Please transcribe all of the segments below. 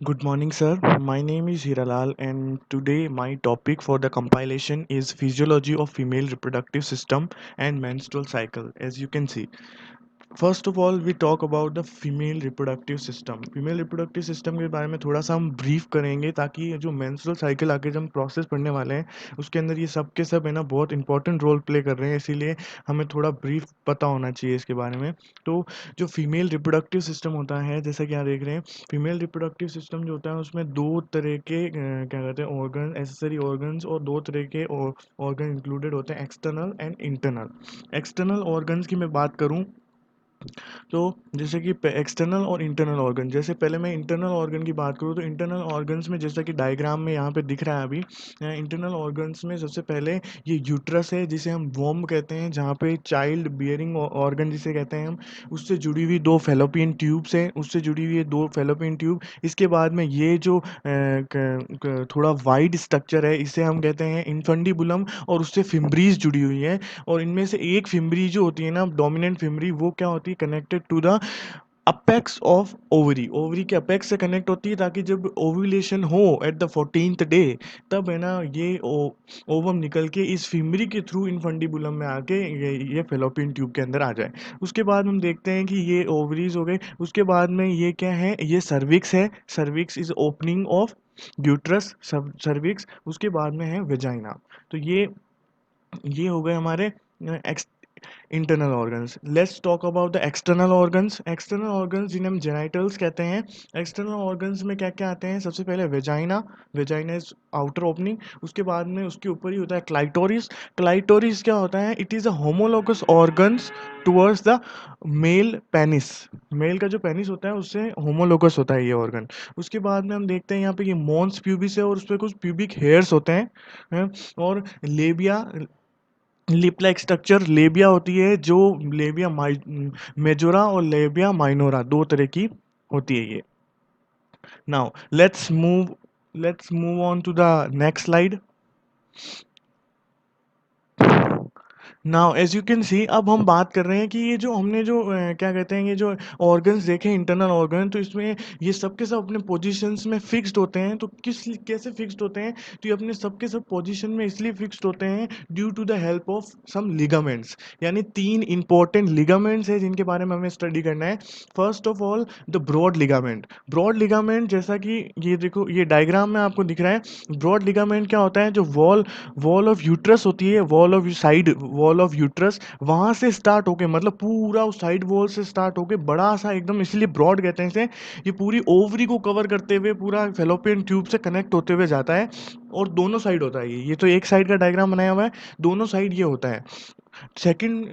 Good morning, sir. My name is Hiralal, and today my topic for the compilation is physiology of female reproductive system and menstrual cycle. As you can see, first of all we talk about the female reproductive system. Female reproductive system के बारे में थोड़ा सा हम brief करेंगे ताकि ये जो मेंस्ट्रुअल साइकिल आगे जो हम प्रोसेस पढ़ने वाले हैं उसके अंदर ये सब के सब है ना बहुत इंपॉर्टेंट रोल प्ले कर रहे हैं, इसीलिए हमें थोड़ा ब्रीफ पता होना चाहिए इसके बारे में। तो जो फीमेल रिप्रोडक्टिव सिस्टम होता है, जैसा कि आप देख रहे हैं, फीमेल रिप्रोडक्टिव सिस्टम जो होता है उसमें दो तरह के क्या कहते हैं ऑर्गन, एसेसरी ऑर्गन्स, और दो तरह के ऑर्गन इंक्लूडेड होते हैं, external and internal. External organs की मैं बात करूं तो जैसे कि एक्सटर्नल और इंटरनल ऑर्गन, जैसे पहले मैं इंटरनल ऑर्गन की बात करूँ तो इंटरनल ऑर्गन्स में जैसा कि डायग्राम में यहाँ पे दिख रहा है अभी, इंटरनल ऑर्गन्स में सबसे पहले ये यूट्रस है जिसे हम वोम कहते हैं, जहाँ पे चाइल्ड बियरिंग ऑर्गन जिसे कहते हैं हम, उससे जुड़ी हुई दो फेलोपियन ट्यूब्स हैं, उससे जुड़ी हुई है दो फेलोपियन ट्यूब। इसके बाद में ये जो थोड़ा वाइड स्ट्रक्चर है इसे हम कहते हैं इन्फंडिबुलम, और उससे फिम्ब्रीज जुड़ी हुई है। और इनमें से एक फिम्बरी जो होती है ना, डोमिनेंट फिम्बरी, वो क्या होती है, connected to the apex of ovary. Ovary के अपेक्स से कनेक्ट होती है ताकि जब ओव्यूलेशन हो एट द 14th डे, तब है ना ये ओवम निकल के इस फिम्बरी के थ्रू इनफंडिबुलम में आके ये फेलोपियन ट्यूब के अंदर आ जाए। उसके बाद हम देखते हैं कि ये ओवरीज हो गए। उसके बाद में ये क्या है, ये सर्विक्स है। Cervix is opening of uterus, cervix. उसके बाद में है वेजाइना। तो ये हो गए हमारे internal organs. Let's talk about the external organs. External organs जिन्हें हम जेनाइटल्स कहते हैं। एक्सटर्नल ऑर्गन्स में क्या क्या आते हैं, सबसे पहले vagina. Vagina is outer opening. उसके बाद में उसके ऊपर ही होता है क्लाइटोरिस। क्लाइटोरिस क्या होता है, it is a homologous organs towards the male penis. Male का जो पेनिस होता है उससे होमोलोगस होता है ये ऑर्गन। उसके बाद में हम देखते हैं यहाँ पे ये मॉन्स प्यूबिस है और उस पर कुछ प्यूबिक हेयर्स होते हैं। और लेबिया, लिप लाइक स्ट्रक्चर लेबिया होती है, जो लेबिया मेजोरा और लेबिया माइनोरा दो तरह की होती है ये। Now let's move on to the next slide. Now as you can see, अब हम बात कर रहे हैं कि ये जो हमने जो क्या कहते हैं, ये जो ऑर्गन्स देखे इंटरनल ऑर्गन, तो इसमें ये सब के सब अपने पोजीशंस में फिक्स्ड होते हैं। तो किस कैसे फिक्स्ड होते हैं, तो ये अपने सब के सब पोजीशन में इसलिए फिक्स्ड होते हैं due to the help of some ligaments. यानी तीन इंपॉर्टेंट लिगामेंट्स है जिनके बारे में हमें स्टडी करना है। First of all the broad ligament. Broad ligament, जैसा कि ये देखो, ये डायग्राम में आपको दिख रहा है। ब्रॉड लिगामेंट क्या होता है, जो वॉल ऑफ यूट्रस होती है, वॉल ऑफ यूट्रस, वहां से स्टार्ट होके, मतलब पूरा उस साइड वॉल से स्टार्ट होके बड़ा सा एकदम, इसलिए ब्रॉड कहते हैं इसे, ये पूरी ओवरी को कवर करते हुए पूरा फेलोपियन ट्यूब से कनेक्ट होते हुए जाता है। और दोनों साइड होता है ये तो एक साइड का डायग्राम बनाया हुआ है, दोनों साइड ये होता है। सेकंड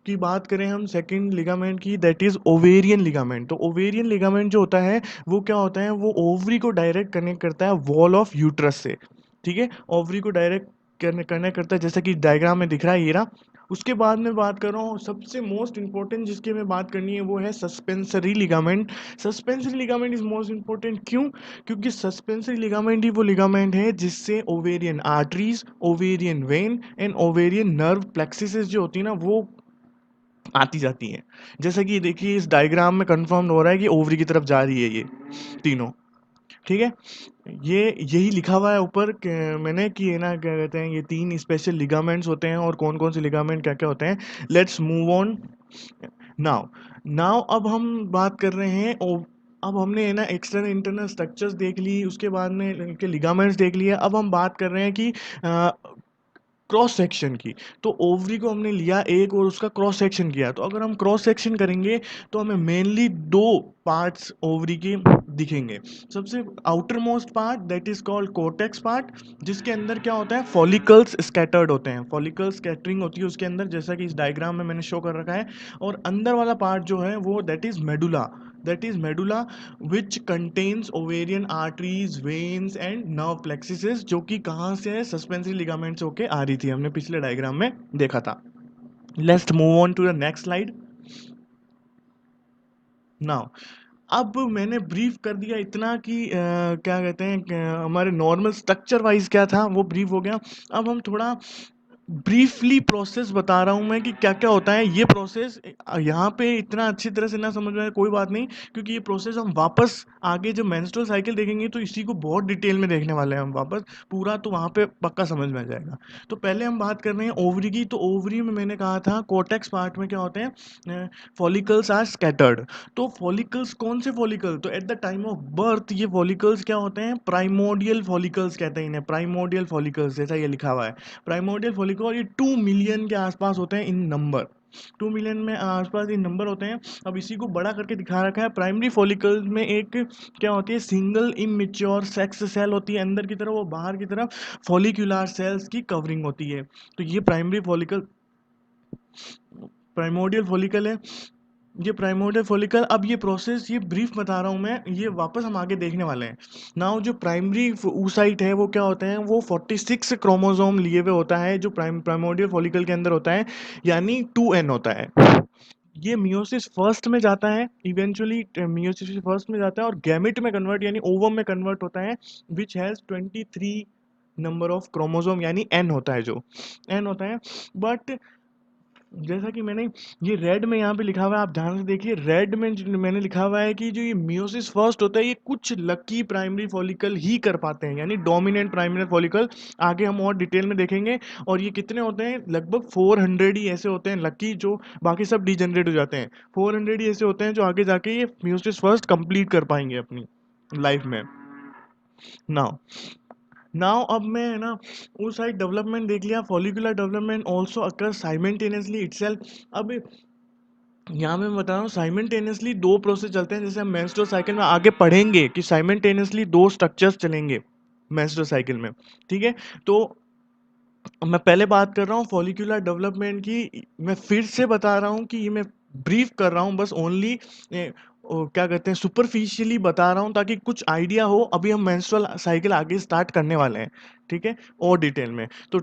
की बात करें हम, सेकंड लिगामेंट की, दैट इज ओवेरियन लिगामेंट। तो ओवेरियन लिगामेंट जो होता है वो क्या होता है, वो ओवरी को डायरेक्ट कनेक्ट करता है वॉल ऑफ यूट्रस से। ठीक है, ओवरी को डायरेक्ट कनेक्ट करता है, जैसा कि डायग्राम में दिख रहा है ये रहा। उसके बाद में बात कर रहा हूँ सबसे मोस्ट इंपॉर्टेंट जिसकी मैं बात करनी है, वो है suspensory ligament. Suspensory ligament is most important, क्यों? क्योंकि सस्पेंसरी लिगामेंट ही वो लिगामेंट है जिससे ovarian arteries, ovarian when and ovarian nerve plexus जो होती है ना, वो आती जाती हैं। जैसा कि देखिए इस डायग्राम में कंफर्म हो रहा है कि ओवरी की तरफ जा रही है ये तीनों। ठीक है, ये यही लिखा हुआ है ऊपर मैंने कि है ना, क्या कहते हैं, ये तीन स्पेशल लिगामेंट्स होते हैं और कौन कौन से लिगामेंट क्या क्या होते हैं। Let's move on. Now now अब हम बात कर रहे हैं अब हमने है ना एक्सटर्नल इंटरनल स्ट्रक्चर्स देख ली, उसके बाद में इनके लिगामेंट्स देख लिए। अब हम बात कर रहे हैं कि क्रॉस सेक्शन की। तो ओवरी को हमने लिया एक और उसका क्रॉस सेक्शन किया। तो अगर हम क्रॉस सेक्शन करेंगे तो हमें मेनली दो पार्ट्स ओवरी के दिखेंगे। सबसे outer most part, that is called cortex part, जिसके अंदर क्या होता है, फॉलिकल्स स्कैटर्ड होते हैं, फॉलिकल स्कैटरिंग होती है उसके अंदर, जैसा कि इस डायग्राम में मैंने शो कर रखा है। और अंदर वाला पार्ट जो है वो that is medulla, which contains ovarian arteries, veins and nerve plexus, जो कि कहाँ से है, सस्पेंसरी लिगामेंट से होके आ रही थी, हमने पिछले डायग्राम में देखा था। Let's move on to the next slide. Now अब मैंने ब्रीफ कर दिया इतना कि क्या कहते हैं, हमारे नॉर्मल स्ट्रक्चर वाइज क्या था वो ब्रीफ हो गया। अब हम थोड़ा ब्रीफली प्रोसेस बता रहा हूँ मैं कि क्या क्या होता है ये प्रोसेस। यहाँ पे इतना अच्छी तरह से ना समझ में आए कोई बात नहीं, क्योंकि ये प्रोसेस हम वापस आगे जब मेंस्ट्रुअल साइकिल देखेंगे तो इसी को बहुत डिटेल में देखने वाले हैं हम वापस पूरा, तो वहाँ पे पक्का समझ में आ जाएगा। तो पहले हम बात कर रहे हैं ओवरी की। तो ओवरी में मैंने कहा था कोर्टेक्स पार्ट में क्या होते हैं, फॉलिकल्स आर स्कैटर्ड। तो फॉलिकल्स कौन से फॉलिकल, तो at the time of birth ये फॉलिकल्स क्या होते हैं, प्राइमोडियल फॉलिकल्स कहते हैं इन्हें, प्राइमोडियल फॉलिकल्स जैसा ये लिखा हुआ है। प्राइमोडियल फॉलिकल, और ये 2 मिलियन के आसपास होते हैं इन नंबर, 2 मिलियन में आसपास ये नंबर होते हैं। अब इसी को बड़ा करके दिखा रखा है। प्राइमरी फॉलिकल में एक क्या होती है, सिंगल इमेच्योर सेक्स सेल होती है अंदर की तरफ, और बाहर की तरफ फॉलिक्यूलर सेल्स की कवरिंग होती है। तो ये प्राइमरी फॉलिकल, प्राइमोडियल फॉलिकल है, ये प्राइमोडियल फॉलिकल। अब ये प्रोसेस, ये ब्रीफ बता रहा हूँ मैं, ये वापस हम आगे देखने वाले हैं। नाउ जो प्राइमरी oocyte है वो क्या होते हैं, वो 46 क्रोमोसोम लिए हुए होता है जो प्राइमोडियल फॉलिकल के अंदर होता है, यानी 2n होता है। ये मियोसिस फर्स्ट में जाता है, इवेंचुअली मियोसिस फर्स्ट में जाता है और गैमेट में कन्वर्ट यानी ओवम में कन्वर्ट होता है, which has 23 number of chromosome, यानी n होता है, जो n होता है। बट जैसा कि मैंने ये रेड में यहाँ पे लिखा हुआ है, आप ध्यान से देखिए, रेड में मैंने लिखा हुआ है कि जो ये मियोसिस फर्स्ट होता है ये कुछ लकी प्राइमरी फॉलिकल ही कर पाते हैं, यानी डोमिनेंट प्राइमरी फॉलिकल। आगे हम और डिटेल में देखेंगे। और ये कितने होते हैं, लगभग 400 ही ऐसे होते हैं लकी, जो बाकी सब डिजेनरेट हो जाते हैं। 400 ही ऐसे होते हैं जो आगे जाके ये मियोसिस फर्स्ट कंप्लीट कर पाएंगे अपनी लाइफ में। नाउ नाउ अब मैं है ना उस साइड डेवलपमेंट देख लिया, follicular development also occur simultaneously itself. अब यहाँ मैं बता रहा हूँ साइमल्टेनियसली दो प्रोसेस चलते हैं, जैसे हम मेंस्ट्रुअल साइकिल में आगे पढ़ेंगे कि साइमल्टेनियसली दो स्ट्रक्चर्स चलेंगे मेंस्ट्रुअल साइकिल में। ठीक है, तो मैं पहले बात कर रहा हूँ फॉलिक्यूलर डेवलपमेंट की। मैं फिर से बता रहा हूँ कि ये मैं ब्रीफ कर रहा हूँ बस, ओनली क्या कहते हैं, सुपरफिशियली बता रहा हूँ ताकि कुछ आइडिया हो। अभी हम मेंस्ट्रुअल साइकिल आगे स्टार्ट करने वाले हैं, ठीक है, और डिटेल में। तो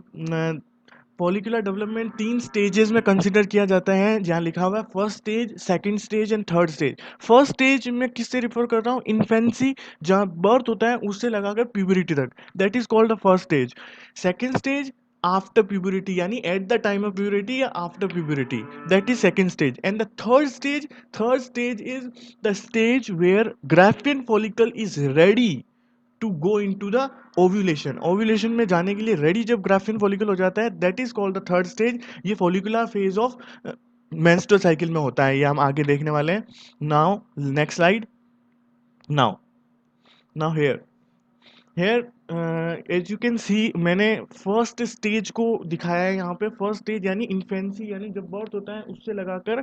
फॉलिकुलर डेवलपमेंट 3 स्टेजेस में कंसिडर किया जाता है, जहाँ लिखा हुआ है first stage, second stage and third stage. First stage में किससे रिफर कर रहा हूँ, इन्फेंसी, जहाँ बर्थ होता है उससे लगाकर प्यूबरिटी तक, that is called the first stage. Second stage after puberty, यानी at the time of puberty या after puberty, that is second stage. And the third stage is the stage where graafian follicle is ready to go into the ovulation. Ovulation में जाने के लिए ready जब graphene follicle हो जाता है, that is called the third stage. ये follicular phase of menstrual cycle में होता है, ये हम आगे देखने वाले हैं। Now next slide. Now now here here as you can see, मैंने फर्स्ट स्टेज को दिखाया है यहाँ पे। फर्स्ट स्टेज यानी इन्फेंसी, यानी जब बर्थ होता है उससे लगाकर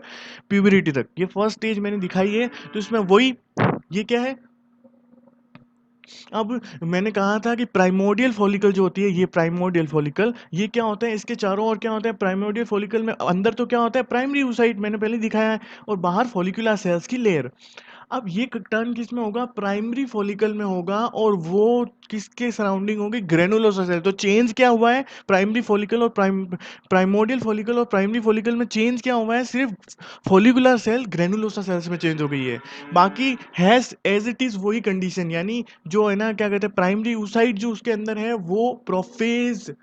प्यूबरिटी तक, ये फर्स्ट स्टेज मैंने दिखाई है। तो इसमें वही, ये क्या है, अब मैंने कहा था कि प्राइमोडियल फॉलिकल जो होती है, ये प्राइमोडियल फॉलिकल, ये क्या होता है, इसके चारों ओर क्या होता है, प्राइमोडियल फॉलिकल में अंदर तो क्या होता है, प्राइमरी oocyte मैंने पहले दिखाया है, और बाहर फॉलिकुलर सेल्स की लेयर। अब ये टर्न किस में होगा, प्राइमरी फॉलिकल में होगा, और वो किसके सराउंडिंग होगी, ग्रेनुलोसा सेल। तो चेंज क्या हुआ है, प्राइमरी फॉलिकल और प्राइमोडियल फॉलिकल और प्राइमरी फॉलिकल में चेंज क्या हुआ है, सिर्फ फॉलिकुलर सेल ग्रेनुलोसा सेल्स में चेंज हो गई है। बाकी हैज एज इट इज वही कंडीशन, यानी जो है ना क्या कहते हैं, प्राइमरी oocyte जो उसके अंदर है वो प्रोफेज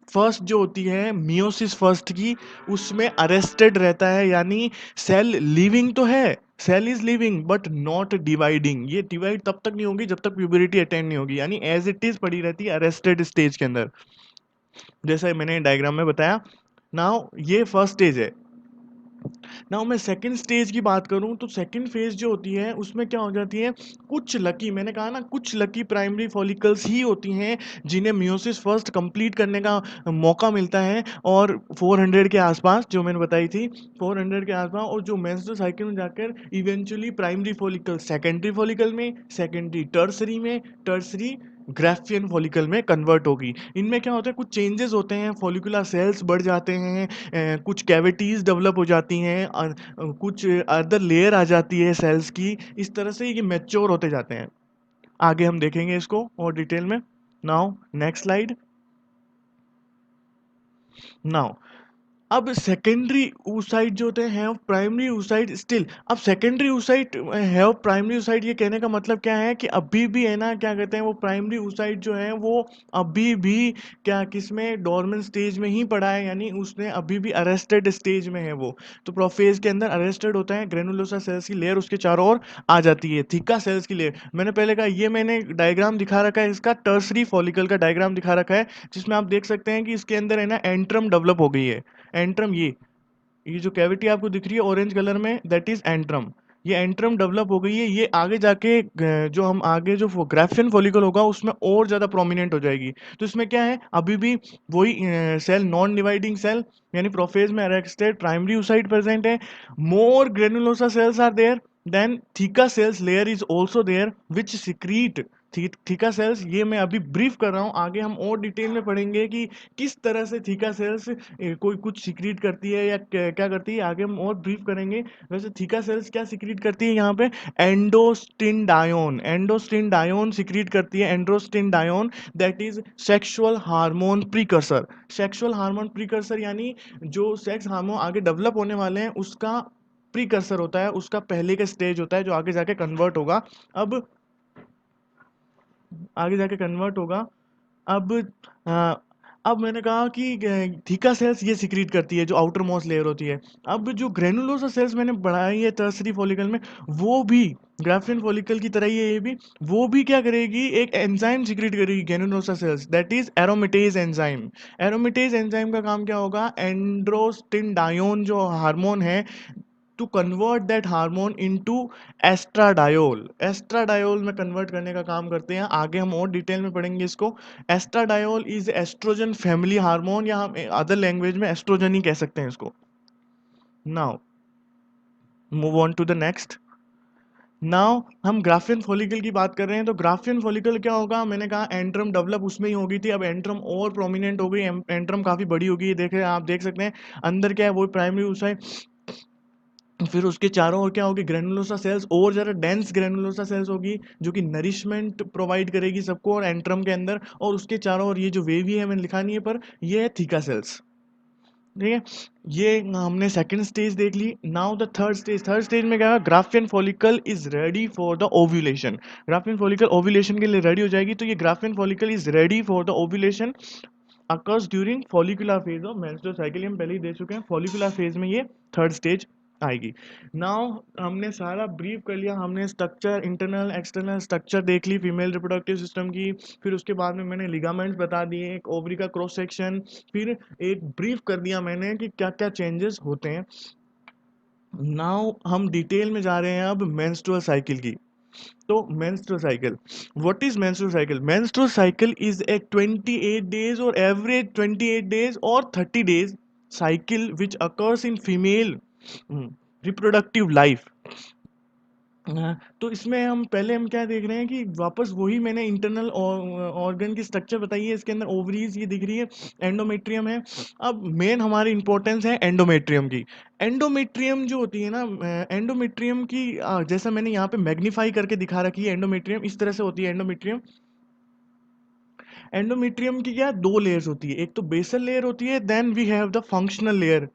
फर्स्ट जो होती है मियोसिस फर्स्ट की, उसमें अरेस्टेड रहता है, यानी सेल लिविंग तो है, cell is living but not dividing. ये डिवाइड तब तक नहीं होगी जब तक प्यूबरिटी अटेंड नहीं होगी, यानी एज इट इज पड़ी रहती है अरेस्टेड स्टेज के अंदर, जैसा मैंने डायग्राम में बताया। नाउ ये फर्स्ट स्टेज है। नाउ मैं सेकंड स्टेज की बात करूं तो सेकंड फेज जो होती है उसमें क्या हो जाती है, कुछ लकी, मैंने कहा ना कुछ लकी प्राइमरी फॉलिकल्स ही होती हैं जिन्हें मियोसिस फर्स्ट कंप्लीट करने का मौका मिलता है, और 400 के आसपास जो मैंने बताई थी, 400 के आसपास, और जो मेंस्ट्रुअल साइकिल में जाकर eventually primary follicle secondary follicle में, सेकेंडरी टर्सरी में, टर्सरी ग्राफियन फॉलिकल में कन्वर्ट होगी। इनमें क्या होता है, कुछ चेंजेस होते हैं, फॉलिकुलर सेल्स बढ़ जाते हैं, कुछ कैविटीज़ डेवलप हो जाती हैं, और कुछ अदर लेयर आ जाती है सेल्स की, इस तरह से ये मैच्योर होते जाते हैं। आगे हम देखेंगे इसको और डिटेल में। Now next slide. नाउ अब सेकेंडरी oocyte जो होते हैं प्राइमरी oocyte स्टिल। अब secondary oocyte have primary oocyte, ये कहने का मतलब क्या है कि अभी भी है ना, क्या कहते हैं, वो प्राइमरी oocyte जो है वो अभी भी क्या किसमें डोर्मेंट स्टेज में ही पड़ा है, यानी उसने अभी भी अरेस्टेड स्टेज में है वो। तो प्रोफेज के अंदर अरेस्टेड होता है, ग्रेनुलोसा सेल्स की लेयर उसके चारों ओर आ जाती है, थीका सेल्स की लेयर। मैंने पहले कहा, ये मैंने डायग्राम दिखा रखा है, इसका टर्सरी फॉलिकल का डायग्राम दिखा रखा है, जिसमें आप देख सकते हैं कि इसके अंदर है ना एंट्रम डेवलप हो गई है। एंट्रम, ये जो कैविटी आपको दिख रही है ऑरेंज कलर में, दैट इज एंट्रम। ये एंट्रम डेवलप हो गई है, ये आगे जाके जो हम आगे जो ग्राफियन फॉलिकल होगा उसमें और ज़्यादा प्रोमिनेंट हो जाएगी। तो इसमें क्या है, अभी भी वही सेल, नॉन डिवाइडिंग सेल, यानी प्रोफेज में अरेस्टेड प्राइमरी oocyte प्रेजेंट है। More granulosa cells are there, then theca cells layer is also there which secrete theca cells. ये मैं अभी ब्रीफ कर रहा हूँ, आगे हम और डिटेल में पढ़ेंगे कि किस तरह से थीका सेल्स कोई कुछ सिक्रीट करती है या क्या करती है, आगे हम और ब्रीफ करेंगे। वैसे थीका सेल्स क्या सिक्रीट करती है यहाँ पे, एंडोस्टिंडायोन, एंडोस्टिंडायोन सिक्रीट करती है, androstenedione, that is sexual hormone precursor. Sexual hormone precursor यानी जो सेक्स हार्मोन आगे डेवलप होने वाले हैं उसका प्रीकर्सर होता है, उसका पहले का स्टेज होता है जो आगे जाके कन्वर्ट होगा। अब आगे जाके कन्वर्ट होगा। अब अ, अब मैंने कहा कि थीका सेल्स ये सिक्रीट करती है जो आउटर मोस्ट लेयर होती है। अब जो ग्रेनुलोसा सेल्स मैंने बढ़ाई है टर्सरी फॉलिकल में, वो भी ग्राफियन फॉलिकल की तरह ही है ये भी, वो भी क्या करेगी, एक एंजाइम सिक्रीट करेगी granulosa cells, that is aromatase enzyme. Aromatase enzyme का काम क्या होगा, एंड्रोस्टिंडायोन जो हार्मोन है, to convert that hormone into estradiol. Estradiol में कन्वर्ट करने का काम करते हैं, आगे हम और डिटेल में पढ़ेंगे इसको। Estradiol is estrogen family hormone, या हम अदर लैंग्वेज में एस्ट्रोजन ही कह सकते हैं इसको। Now move on to the next. Now हम ग्राफियन फॉलिकल की बात कर रहे हैं, तो ग्राफियन फॉलिकल क्या होगा, मैंने कहा एंट्रम डेवलप उसमें ही हो गई थी, अब एंट्रम और प्रोमिनेंट हो गई, एंट्रम काफी बड़ी हो गई है, देख रहे हैं आप, देख सकते हैं अंदर क्या है, वो प्राइमरी oocyte। फिर उसके चारों ओर क्या होगी, ग्रेनुलोसा सेल्स, और ज़्यादा डेंस ग्रेनुलोसा सेल्स होगी जो कि नरिशमेंट प्रोवाइड करेगी सबको, और एंट्रम के अंदर, और उसके चारों ओर ये जो वेवी है मैंने लिखा नहीं है पर ये है थीका सेल्स। ठीक है, ये हमने सेकंड स्टेज देख ली। Now the third stage. Third stage में क्या है, graafian follicle is ready for the ovulation. Graafian follicle ovulation के लिए रेडी हो जाएगी, तो ये graafian follicle is ready for the ovulation occurs during follicular phase of menstrual cycle. हम पहले ही दे चुके हैं, फॉलिकुलर फेज में ये थर्ड स्टेज आएगी। नाउ हमने सारा ब्रीफ कर लिया, हमने स्ट्रक्चर, इंटरनल एक्सटर्नल स्ट्रक्चर देख ली फीमेल रिप्रोडक्टिव सिस्टम की, फिर उसके बाद में मैंने लिगामेंट्स बता दिए, एक ओवरी का क्रॉस सेक्शन, फिर एक ब्रीफ कर दिया मैंने कि क्या क्या चेंजेस होते हैं। नाउ हम डिटेल में जा रहे हैं अब मेंस्ट्रुअल साइकिल की। तो menstrual cycle, what is menstrual cycle? Menstrual cycle is a 28 days or average 28 days or 30 days cycle which occurs in female reproductive life। तो इसमें हम पहले हम क्या देख रहे हैं कि वापस वही मैंने इंटरनल ऑर्गन की स्ट्रक्चर बताई है, इसके अंदर ओवरीज ये दिख रही है, एंडोमेट्रियम है। अब मेन हमारी इंपॉर्टेंस है एंडोमेट्रियम की। एंडोमेट्रियम जो होती है ना, एंडोमेट्रियम की जैसा मैंने यहाँ पे मैग्नीफाई करके दिखा रखी है, एंडोमेट्रियम इस तरह से होती है एंडोमेट्रियम। एंडोमेट्रियम की क्या दो लेयर्स होती है, एक तो बेसल लेयर होती है, then we have the functional layer.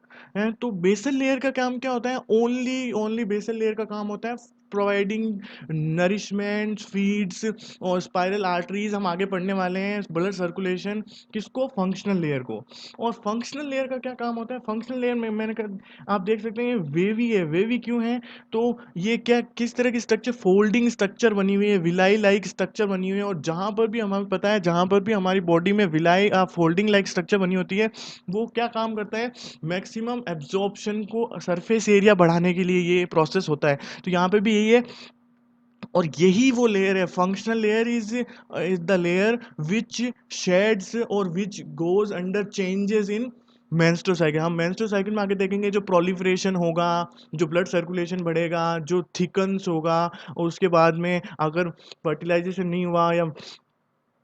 तो बेसल लेयर का काम क्या होता है, ओनली ओनली बेसल लेयर का काम होता है प्रोवाइडिंग नरिशमेंट, फीड्स और स्पाइरल आर्टरीज, हम आगे पढ़ने वाले हैं, ब्लड सर्कुलेशन, किसको, फंक्शनल लेयर को। और फंक्शनल लेयर का क्या काम होता है, फंक्शनल लेयर में आप देख सकते हैं वेवी है। वेवी क्यों है, तो ये क्या किस तरह की स्ट्रक्चर, फोल्डिंग स्ट्रक्चर बनी हुई है, विलाई लाइक स्ट्रक्चर बनी हुई है, और जहाँ पर भी हमें पता है, जहाँ पर भी हमारी बॉडी में विलाई फोल्डिंग लाइक स्ट्रक्चर बनी होती है, वो क्या काम करता है, मैक्सिमम एब्जॉर्प्शन को, सरफेस एरिया बढ़ाने के लिए ये प्रोसेस होता है। तो यहाँ पे भी यही है, और यही वो लेयर है, functional layer is the layer which sheds और which goes under changes in menstrual cycle. हम मेंस्ट्रुअल साइकिल में आगे देखेंगे जो प्रोलिफरेशन होगा, जो ब्लड सर्कुलेशन बढ़ेगा, जो थिकन्स होगा, और उसके बाद में अगर फर्टिलाइजेशन नहीं हुआ, या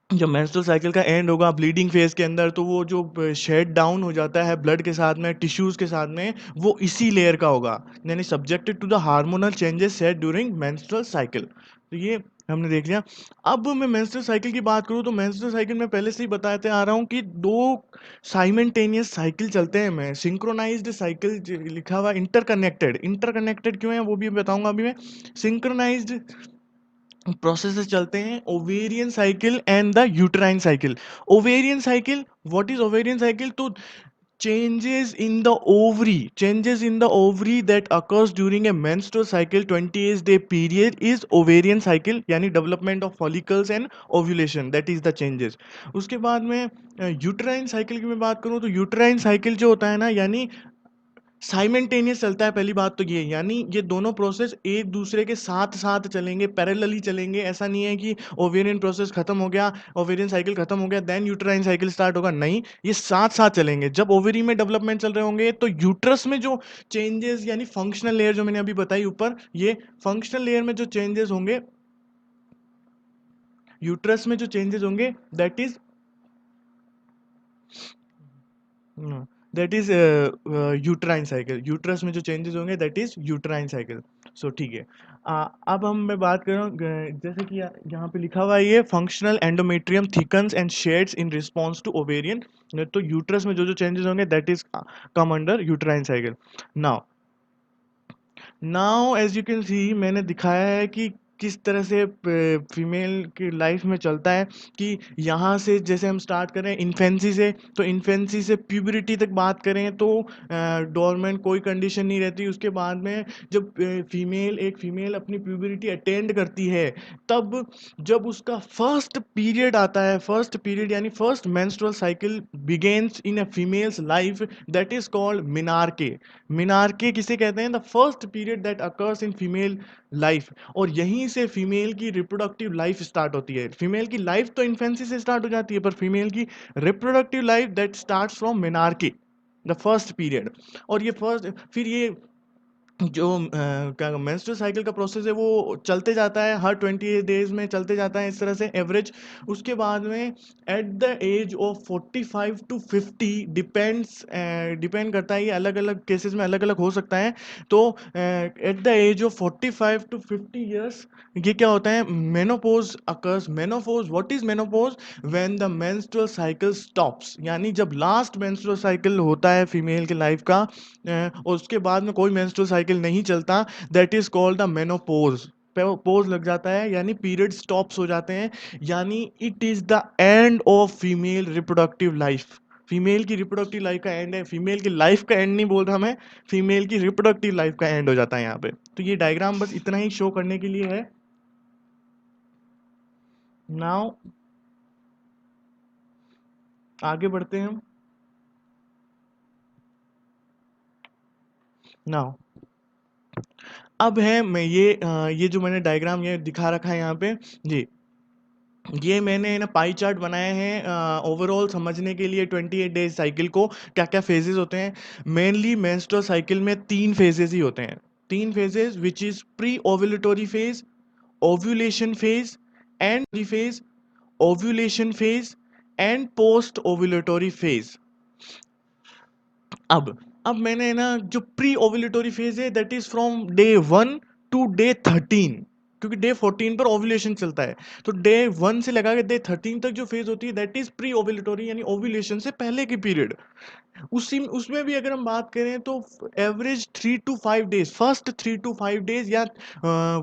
जब मेंस्ट्रुअल साइकिल का एंड होगा ब्लीडिंग फेज के अंदर, तो वो जो शेड डाउन हो जाता है ब्लड के साथ में, टिश्यूज के साथ में, वो इसी लेयर का होगा, यानी subjected to the hormonal changes set during menstrual cycle. तो ये हमने देख लिया। अब मैं मेंस्ट्रुअल साइकिल की बात करूँ तो मेंस्ट्रुअल साइकिल में पहले से ही बताते आ रहा हूँ कि 2 साइमल्टेनियस साइकिल चलते हैं में सिंक्रोनाइज़्ड साइकिल ज लिखा हुआ इंटरकनेक्टेड, इंटरकनेक्टेड क्यों है वो भी बताऊँगा अभी मैं। सिंक्रोनाइज़्ड प्रोसेसेस चलते हैं ovarian cycle and the uterine cycle. Ovarian cycle, what is ovarian cycle? तो changes in the ovary that occurs during a menstrual cycle 28 day period is ovarian cycle, यानी development of follicles and ovulation, that is the changes। उसके बाद में uterine cycle की मैं बात करूँ तो यूट्राइन साइकिल जो होता है ना, यानी साइमल्टेनियस चलता है। पहली बात तो ये, यानी ये दोनों प्रोसेस एक दूसरे के साथ साथ चलेंगे, पैरेलली चलेंगे। ऐसा नहीं है कि ओवेरियन प्रोसेस खत्म हो गया, ओवेरियन साइकिल खत्म हो गया देन यूट्राइन साइकिल स्टार्ट होगा, नहीं, ये साथ साथ चलेंगे। जब ओवेरी में डेवलपमेंट चल रहे होंगे तो यूट्रस में जो चेंजेस, यानी फंक्शनल लेयर जो मैंने अभी बताई ऊपर, ये फंक्शनल लेयर में जो चेंजेस होंगे, यूट्रस में जो चेंजेस होंगे that is that is uterine cycle. Uterus में जो चेंजेस होंगे दैट इज यूट्राइन साइकिल। सो ठीक है। अब हम मैं बात कर रहा हूँ जैसे कि यहाँ पे लिखा हुआ है ये functional endometrium thickens and sheds in response to ovarian. तो यूट्रस में जो जो चेंजेस होंगे that is come under uterine cycle. Now now as you can see, मैंने दिखाया है कि किस तरह से फीमेल की लाइफ में चलता है कि यहाँ से जैसे हम स्टार्ट करें इन्फेंसी से, तो इन्फेंसी से प्यूबरिटी तक बात करें तो डोरमेंट कोई कंडीशन नहीं रहती। उसके बाद में जब एक फीमेल अपनी प्यूबरिटी अटेंड करती है, तब जब उसका फर्स्ट पीरियड आता है, फर्स्ट पीरियड यानी first menstrual cycle begins in a female's life, that is called menarche. Menarche किसे कहते हैं? The first period that occurs in female life. और यहीं से फीमेल की रिप्रोडक्टिव लाइफ स्टार्ट होती है। फीमेल की लाइफ तो इन्फेंसी से स्टार्ट हो जाती है, पर फीमेल की reproductive life that starts from menarche, the first period. और ये फर्स्ट, फिर ये जो क्या मेंस्ट्रुअल साइकिल का प्रोसेस है वो चलते जाता है, हर 28 डेज में चलते जाता है इस तरह से एवरेज। उसके बाद में at the age of 45 to 50 depend करता है, ये अलग अलग केसेस में अलग अलग हो सकता है। तो at the age of 45 to 50 years ये क्या होता है? Menopause occurs. Menopause, what is menopause? When the menstrual cycle stops, यानी जब लास्ट मेंस्ट्रुअल साइकिल होता है फीमेल की लाइफ का और उसके बाद में कोई मेंस्ट्रुअल साइकिल नहीं चलता, that is called the menopause. Pose लग जाता है यानी पीरियड स्टॉप्स हो जाते हैं, यानी it is the end of female reproductive life. Female की रिप्रोडक्टिव लाइफ का एंड है। फीमेल की लाइफ का एंड नहीं बोल रहा मैं, फीमेल की रिप्रोडक्टिव लाइफ का एंड हो जाता है यहाँ पे। तो ये डायग्राम बस इतना ही शो करने के लिए है। नाउ आगे बढ़ते हैं हम। नाउ अब है मैं ये जो मैंने डायग्राम ये दिखा रखा है यहाँ पे, जी, ये मैंने ना पाई चार्ट बनाए हैं ओवरऑल समझने के लिए 28 डेज साइकिल को क्या क्या फेजेस होते हैं। मेनली मेंस्ट्रुअल साइकिल में 3 फेजेस ही होते हैं। 3 phases which is pre ovulatory phase, ovulation phase and phase, ovulation phase and post ovulatory phase. अब मैंने ना जो प्री ओव्यूलेटरी फेज है that is from day 1 to day 13, क्योंकि डे 14 पर ओव्यूलेशन चलता है। तो डे 1 से लगा के डे 13 तक जो फेज होती है दैट इज प्री ओव्यूलेटरी, यानी ओव्यूलेशन से पहले की पीरियड। उसी उसमें भी अगर हम बात करें तो average 3 to 5 days, first 3 to 5 days या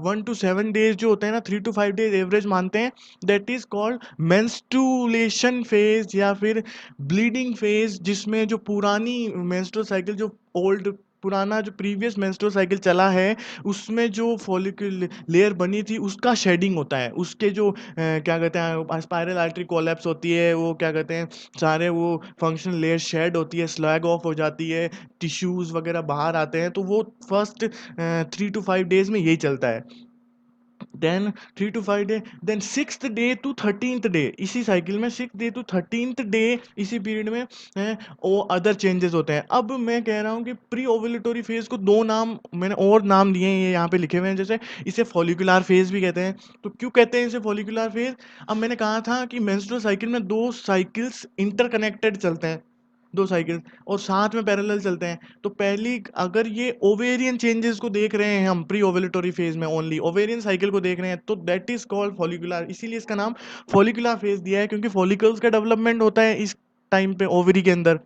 1 to 7 डेज जो होते हैं ना, 3 to 5 डेज एवरेज मानते हैं। दैट इज कॉल्ड मेंस्ट्रुलेशन फेज या फिर ब्लीडिंग फेज, जिसमें जो पुरानी मेंस्ट्रुअल साइकिल, जो ओल्ड पुराना जो प्रीवियस मेंस्ट्रुअल साइकिल चला है, उसमें जो फॉलिकल लेयर बनी थी उसका शेडिंग होता है। उसके जो क्या कहते हैं स्पाइरल आर्टरी कोलैप्स होती है, वो क्या कहते हैं सारे वो फंक्शनल लेयर शेड होती है, स्लैग ऑफ हो जाती है, टिश्यूज वगैरह बाहर आते हैं। तो वो फर्स्ट 3 to 5 डेज में यही चलता है। Then 3 to 5 day, then 6th day to 13th day, इसी साइकिल में 6th day to 13th day, इसी पीरियड में वो अदर चेंजेस होते हैं। अब मैं कह रहा हूँ कि प्री ओव्यूलेटरी फेज को 2 नाम मैंने और नाम दिए हैं, ये यहाँ पे लिखे हुए हैं। जैसे इसे फॉलिकुलर फेज भी कहते हैं। तो क्यों कहते हैं इसे फॉलिकुलर फेज? अब मैंने कहा था कि मेंस्ट्रुअल साइकिल में 2 साइकिल्स इंटरकनेक्टेड चलते हैं, दो साइकिल और साथ में पैरेलल चलते हैं। तो पहली अगर ये ओवेरियन चेंजेस को देख रहे हैं हम प्री ओवेलेटरी फेज में, ओनली ओवेरियन साइकिल को देख रहे हैं, तो दैट इज कॉल्ड फॉलिकुलर। इसीलिए इसका नाम फॉलिकुलर फेज दिया है, क्योंकि फॉलिकल्स का डेवलपमेंट होता है इस टाइम पे ओवरी के अंदर।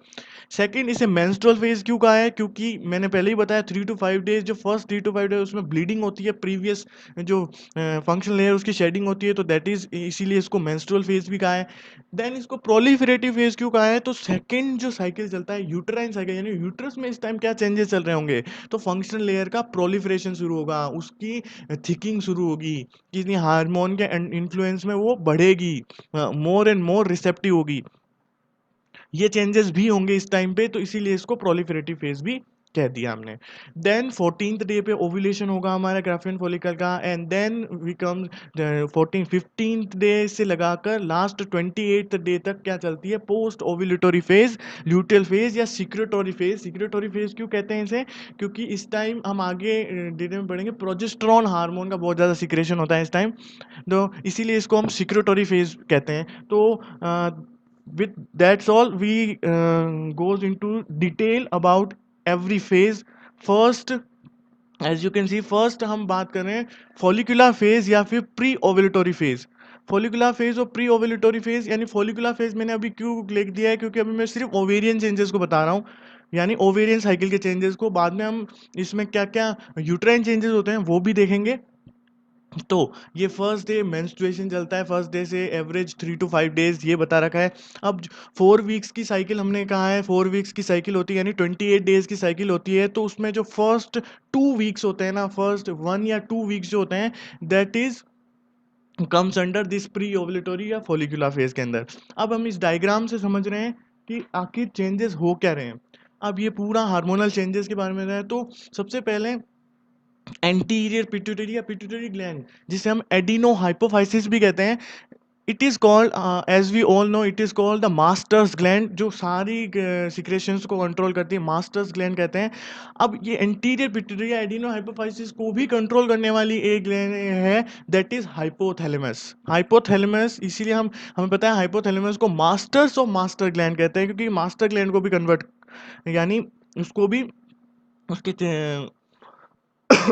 सेकंड, इसे मेंस्ट्रुअल फेज क्यों कहा है, क्योंकि मैंने पहले ही बताया 3 to 5 डेज, जो फर्स्ट 3 to 5 डेज उसमें ब्लीडिंग होती है, प्रीवियस जो फंक्शनल लेयर उसकी शेडिंग होती है, तो दैट इज इसीलिए इसको मेंस्ट्रुअल फेज भी कहा है। देन इसको प्रोलिफरेटिव फेज क्यों कहा है, तो सेकंड जो साइकिल चलता है यूटराइन साइकिल, यानी यूट्रस में इस टाइम क्या चेंजेस चल रहे होंगे, तो फंक्शनल लेयर का प्रोलिफरेशन शुरू होगा, उसकी थिकिंग शुरू होगी, किसी हार्मोन के इन्फ्लुएंस में वो बढ़ेगी, मोर एंड मोर रिसेप्टिव होगी। ये चेंजेस भी होंगे इस टाइम पे, तो इसीलिए इसको प्रोलिफरेटिव फेज भी कह दिया हमने। देन 14th डे पे ओव्यूलेशन होगा हमारा ग्राफियन फॉलिकल का, and then we come 15th day से लगाकर लास्ट 28th डे तक क्या चलती है, post ovulatory phase, luteal phase या सिक्रेटरी फेज। सिक्रेटरी फेज क्यों कहते हैं इसे, क्योंकि इस टाइम हम आगे डिटेल में पढ़ेंगे, प्रोजेस्टेरॉन हार्मोन का बहुत ज़्यादा सिक्रेशन होता है इस टाइम, तो इसीलिए इसको हम सिक्रेटरी फेज कहते हैं। तो with that's all we goes into detail about every phase. First, as you can see, first हम बात कर रहे हैं फॉलिकुलर फेज या फिर pre ovulatory phase. Follicular phase और प्री ओवुलेटरी फेज, यानी फॉलिकुलर फेज मैंने अभी क्यों लिख दिया है, क्योंकि अभी मैं सिर्फ ओवेरियन चेंजेस को बता रहा हूँ, यानी ओवेरियन साइकिल के चेंजेस को। बाद में हम इसमें क्या क्या यूट्राइन चेंजेस होते हैं वो भी देखेंगे। तो ये फर्स्ट डे मेंस्ट्रुएशन चलता है, फर्स्ट डे से एवरेज 3 to 5 डेज ये बता रखा है। अब 4 वीक्स की साइकिल हमने कहा है, 4 वीक्स की साइकिल होती है, यानी 28 डेज की साइकिल होती है। तो उसमें जो फर्स्ट 2 वीक्स होते हैं ना, फर्स्ट 1 या 2 वीक्स जो होते हैं, that is comes under this pre ovulatory या फॉलिकुलर फेज के अंदर। अब हम इस डायग्राम से समझ रहे हैं कि आखिर चेंजेस हो क्या रहे हैं। अब ये पूरा हार्मोनल चेंजेस के बारे में है, तो सबसे पहले एंटीरियर पिट्यूटरी या पिट्यूटरी ग्लैंड, जिसे हम एडिनो हाइपोफाइसिस भी कहते हैं, it is called, as we all know, it is called the masters gland, जो सारी सिक्रेशंस को कंट्रोल करती है, मास्टर्स ग्लैंड कहते हैं। अब ये एंटीरियर पिट्यूटरी या एडिनो हाइपोफाइसिस को भी कंट्रोल करने वाली एक ग्लैंड है, दैट इज हाइपोथैलेमस। हाइपोथैलेमस इसीलिए हम हमें पता है हाइपोथैलेमस को मास्टर्स ऑफ मास्टर ग्लैंड कहते हैं, क्योंकि मास्टर ग्लैंड को भी कन्वर्ट, यानी उसको भी उसके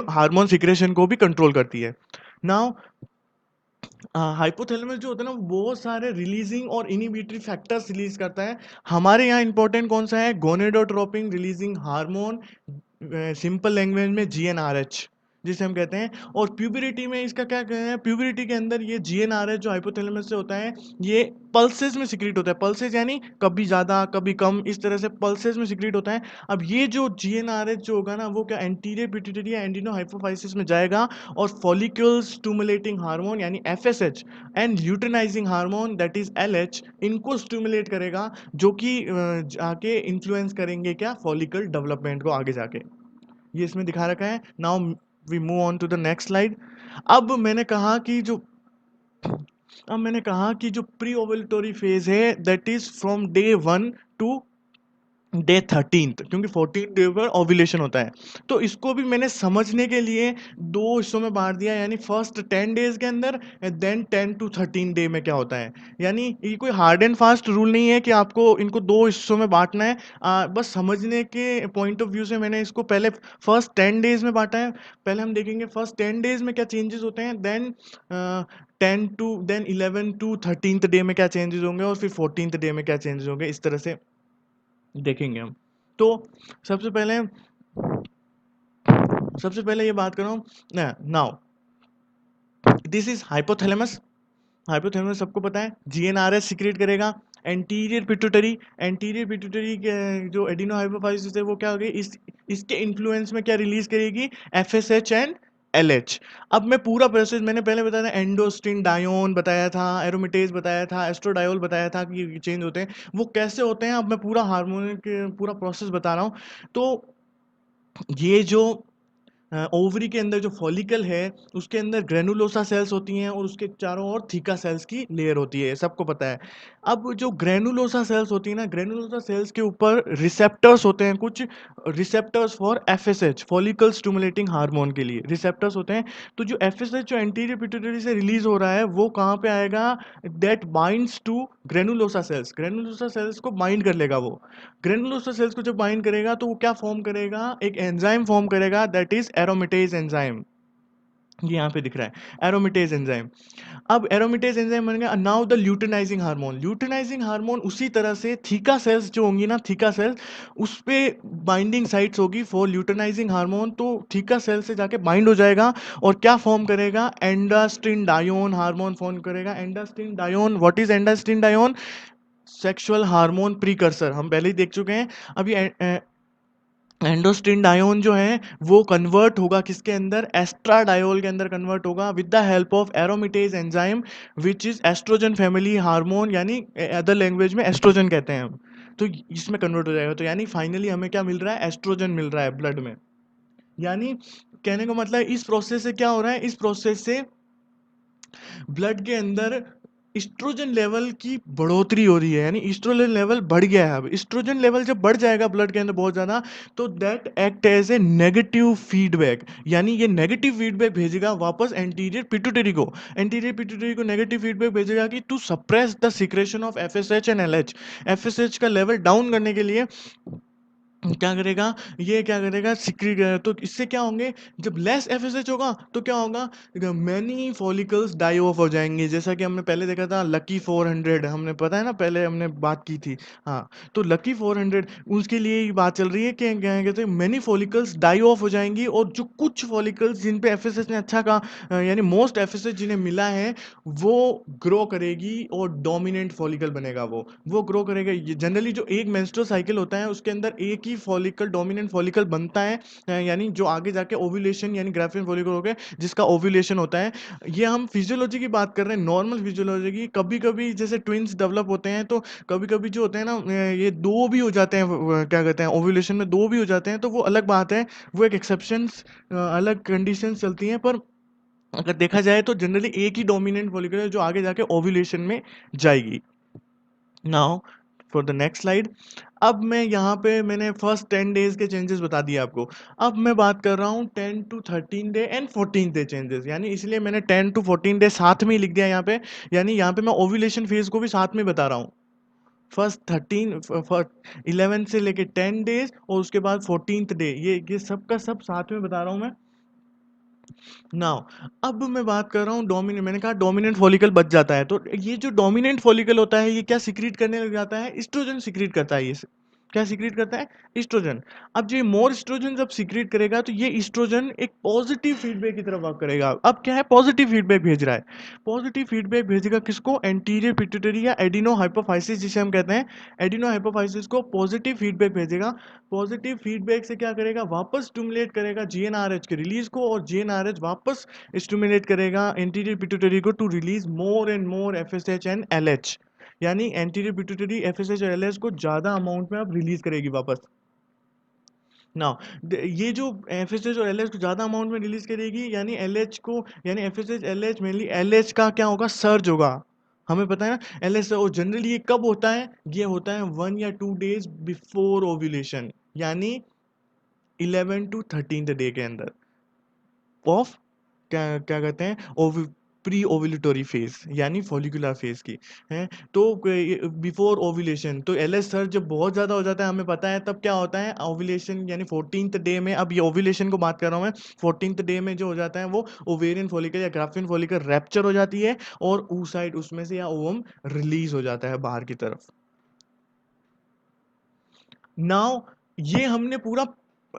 हार्मोन सिक्रेशन को भी कंट्रोल करती है। नाउ हाइपोथैलेमस जो होता है ना, वो बहुत सारे रिलीजिंग और इनिबिटरी फैक्टर्स रिलीज करता है। हमारे यहाँ इंपॉर्टेंट कौन सा है, gonadotropin releasing hormone, simple language में जीएनआरएच जिसे हम कहते हैं। और प्यूबरिटी में इसका क्या कहना है, प्यूबरिटी के अंदर ये जीएनआरएच जो हाइपोथैलेमस से होता है, ये पल्सेस में सिक्रीट होता है। पल्सेस यानी कभी ज़्यादा कभी कम, इस तरह से पल्सेस में सिक्रीट होता है। अब ये जो जीएनआरएच जो होगा ना, वो क्या एंटीरियर पिट्यूटरी या एंडिनो हाइपोफाइसिस में जाएगा, और फॉलिक्यूल स्टिमुलेटिंग हार्मोन यानी FSH and luteinizing hormone that is LH, इनको स्टिमुलेट करेगा, जो कि जाके इन्फ्लुएंस करेंगे क्या, फॉलिकल डेवलपमेंट को आगे जाके। ये इसमें दिखा रखा है। Now we move on to the next slide. अब मैंने कहा कि जो अब मैंने कहा कि जो प्री ओवुलेटरी फेज है, that is from day 1 to day 13th, क्योंकि 14th डे पर ओव्यूलेशन होता है। तो इसको भी मैंने समझने के लिए दो हिस्सों में बांट दिया, यानी फर्स्ट 10 डेज के अंदर, देन 10 to 13 डे में क्या होता है। यानी ये कोई हार्ड एंड फास्ट रूल नहीं है कि आपको इनको दो हिस्सों में बांटना है, बस समझने के पॉइंट ऑफ व्यू से मैंने इसको पहले फर्स्ट 10 डेज में बांटा है। पहले हम देखेंगे फर्स्ट 10 डेज में क्या चेंजेस होते हैं, देन 11 to 13th डे में क्या चेंजेस होंगे, और फिर 14th डे में क्या चेंजेस होंगे, इस तरह से देखेंगे हम। तो सबसे पहले सबसे पहले ये बात कर रहा हूँ, now this is hypothalamus. Hypothalamus सबको पता है, जीएनआरएच सीक्रेट करेगा। एंटीरियर पिट्यूटरी के जो एडिनो हाइपोफाइसिस है, वो क्या हो गई, इसके इन्फ्लुएंस में क्या रिलीज करेगी, एफएसएच एंड एलएच। अब मैं पूरा प्रोसेस मैंने पहले बताया था, एंडोस्टिन डायोन बताया था, एरोमेटेज बताया था, एस्ट्रोडायोल बताया था कि चेंज होते हैं, वो कैसे होते हैं, अब मैं पूरा हार्मोन के पूरा प्रोसेस बता रहा हूँ। तो ये जो ओवरी के अंदर जो फॉलिकल है उसके अंदर ग्रेनुलोसा सेल्स होती हैं और उसके चारों ओर थीका सेल्स की लेयर होती है, सबको पता है। अब जो ग्रेनुलोसा सेल्स होती है ना, ग्रेनुलोसा सेल्स के ऊपर रिसेप्टर्स होते हैं, कुछ receptors for FSH, follicle stimulating hormone के लिए रिसेप्टर्स होते हैं। तो जो एफएसएच जो एंटीरियर पिट्यूटरी से रिलीज हो रहा है वो कहाँ पे आएगा, that binds to granulosa cells, granulosa cells को बाइंड कर लेगा वो। ग्रेनुलोसा सेल्स को जब बाइंड करेगा तो वो क्या फॉर्म करेगा, एक एंजाइम फॉर्म करेगा, दैट इज एरोमेटेज एंजाइम। ये यहाँ पे दिख रहा है एरोमेटेज एंजाइम। अब एरोमेटेज एंजाइम बन गया, now the luteinizing hormone, luteinizing hormone उसी तरह से थीका सेल्स जो होंगी ना, थीका सेल्स उस पे बाइंडिंग साइट्स होगी फॉर ल्यूटिनाइजिंग हार्मोन, तो थीका सेल से जाके बाइंड हो जाएगा और क्या फॉर्म करेगा, एंडास्टिन डायोन हार्मोन फॉर्म करेगा। Androstenedione, what is androstenedione, sexual hormone precursor, हम पहले ही देख चुके हैं। अभी एंडोस्टिन डायोन जो है वो कन्वर्ट होगा किसके अंदर, एस्ट्राडायोल के अंदर कन्वर्ट होगा with the help of aromatase enzyme which is estrogen family hormone, यानी अदर लैंग्वेज में एस्ट्रोजन कहते हैं हम। तो इसमें कन्वर्ट हो जाएगा, तो यानी फाइनली हमें क्या मिल रहा है, एस्ट्रोजन मिल रहा है ब्लड में। यानी कहने का मतलब इस प्रोसेस से क्या हो रहा है, इस प्रोसेस से ब्लड के अंदर इस्ट्रोजन लेवल की बढ़ोतरी हो रही है, यानी इस्ट्रोजन लेवल बढ़ गया है। अब इस्ट्रोजन लेवल जब बढ़ जाएगा ब्लड के अंदर बहुत ज़्यादा, तो that act as a negative feedback, यानी ये नेगेटिव फीडबैक भेजेगा वापस एंटीरियर पिट्यूटरी को, एंटीरियर पिट्यूटरी को नेगेटिव फीडबैक भेजेगा कि to suppress the secretion of FSH and LH, FSH का लेवल डाउन करने के लिए क्या करेगा, ये क्या करेगा, सिक्रीट। तो इससे क्या होंगे, जब लेस एफएसएच होगा तो क्या होगा, मैनी फॉलिकल्स डाई ऑफ हो जाएंगे, जैसा कि हमने पहले देखा था लकी 400, हमने पता है ना, पहले हमने बात की थी। हाँ, तो लकी 400 उसके लिए ये बात चल रही है कि क्या कहते हैं, मैनी फॉलिकल्स डाई ऑफ हो जाएंगी, और जो कुछ फॉलिकल्स जिन पे एफएसएच ने अच्छा कहा, यानी मोस्ट एफएसएच जिन्हें मिला है, वो ग्रो करेगी और डोमिनेंट फॉलिकल बनेगा वो ग्रो करेगा। ये जनरली जो एक मेंस्ट्रुअल साइकिल होता है उसके अंदर एक ही फॉलिकल, डोमिनेंट फॉलिकल बनता है, यानी जो आगे जाके ओव्यूलेशन यानी ग्राफियन फॉलिकल हो गया जिसका ओव्यूलेशन होता है। ये हम फिजियोलॉजी की बात कर रहे हैं, नॉर्मल फिजियोलॉजी की। कभी कभी जैसे ट्विंस डेवलप होते हैं तो कभी कभी जो होते हैं ना, ये दो भी हो जाते हैं, क्या कहते हैं, ओव्यूलेशन में दो भी हो जाते हैं, तो वो अलग बात है, वो एक एक्सेप्शंस, अलग कंडीशन चलती हैं। पर अगर देखा जाए तो जनरली एक ही डोमिनेंट फॉलिकल है जो आगे जाके ओव्यूलेशन में जाएगी। Now for the next slide, अब मैं यहाँ पे मैंने फर्स्ट 10 डेज के चेंजेस बता दिए आपको। अब मैं बात कर रहा हूँ 10 to 13 day and 14 day changes, यानी इसलिए मैंने 10 to 14 डे साथ में ही लिख दिया यहाँ पे, यानी यहाँ पे मैं ओव्यूलेशन फेज को भी साथ में बता रहा हूँ। फर्स्ट 11 से लेके 10 डेज और उसके बाद 14th डे, ये सब का सब साथ में बता रहा हूँ मैं। नाउ अब मैं बात कर रहा हूँ डोमिनेंट, मैंने कहा डोमिनेंट फॉलिकल बच जाता है, तो ये जो डोमिनेंट फॉलिकल होता है ये क्या सिक्रीट करने लग जाता है, इस्ट्रोजन सिक्रीट करता है। ये क्या सिक्रीट करता है, इस्ट्रोजन। अब जो मोर इस्ट्रोजन जब सिक्रीट करेगा तो ये इस्ट्रोजन एक पॉजिटिव फीडबैक की तरफ वर्क करेगा। अब क्या है, पॉजिटिव फीडबैक भेज रहा है, पॉजिटिव फीडबैक भेजेगा किसको, एंटीरियर पिट्यूटरी या एडिनो हाइपोफाइसिस जिसे हम कहते हैं, एडिनो हाइपोफाइसिस को पॉजिटिव फीडबैक भेजेगा। पॉजिटिव फीडबैक से क्या करेगा, वापस स्टिमुलेट करेगा जीएनआरएच के रिलीज को, और जीएनआरएच वापस स्टिमुलेट करेगा एंटीरियर पिट्यूटरी को to release more and more FSH and LH, यानी एंटीरियर पिट्यूटरी एफएसएच और एलएच को ज्यादा अमाउंट में अब रिलीज करेगी वापस। नाउ ये जो एफएसएच और एलएच को ज्यादा अमाउंट में रिलीज करेगी, यानी एलएच को, यानी एफएसएच एलएच मेनली एलएच का क्या होगा, सर्ज होगा। हमें पता है ना एलएच, और जनरली ये कब होता है, ये होता है 1 या 2 डेज बिफोर ओव्यूलेशन, यानी 11 to 13 डे के अंदर ऑफ, क्या क्या कहते हैं, प्री ओव्यूलेटरी फेज, यानी फॉलिकुलर फेज की है। तो बिफोर ओव्यूलेशन तो एलएस सर जब बहुत ज़्यादा हो जाता है, हमें पता है तब क्या होता है, ओव्यूलेशन यानी 14th डे में, अब ये ओव्यूलेशन को बात कर रहा हूँ मैं, 14th डे में जो हो जाता है वो ओवेरियन फॉलिकल या ग्राफियन फॉलिकल रैप्चर हो जाती है, और oocyte उसमें से या ओवम रिलीज हो जाता है बाहर की तरफ। नाउ ये हमने पूरा,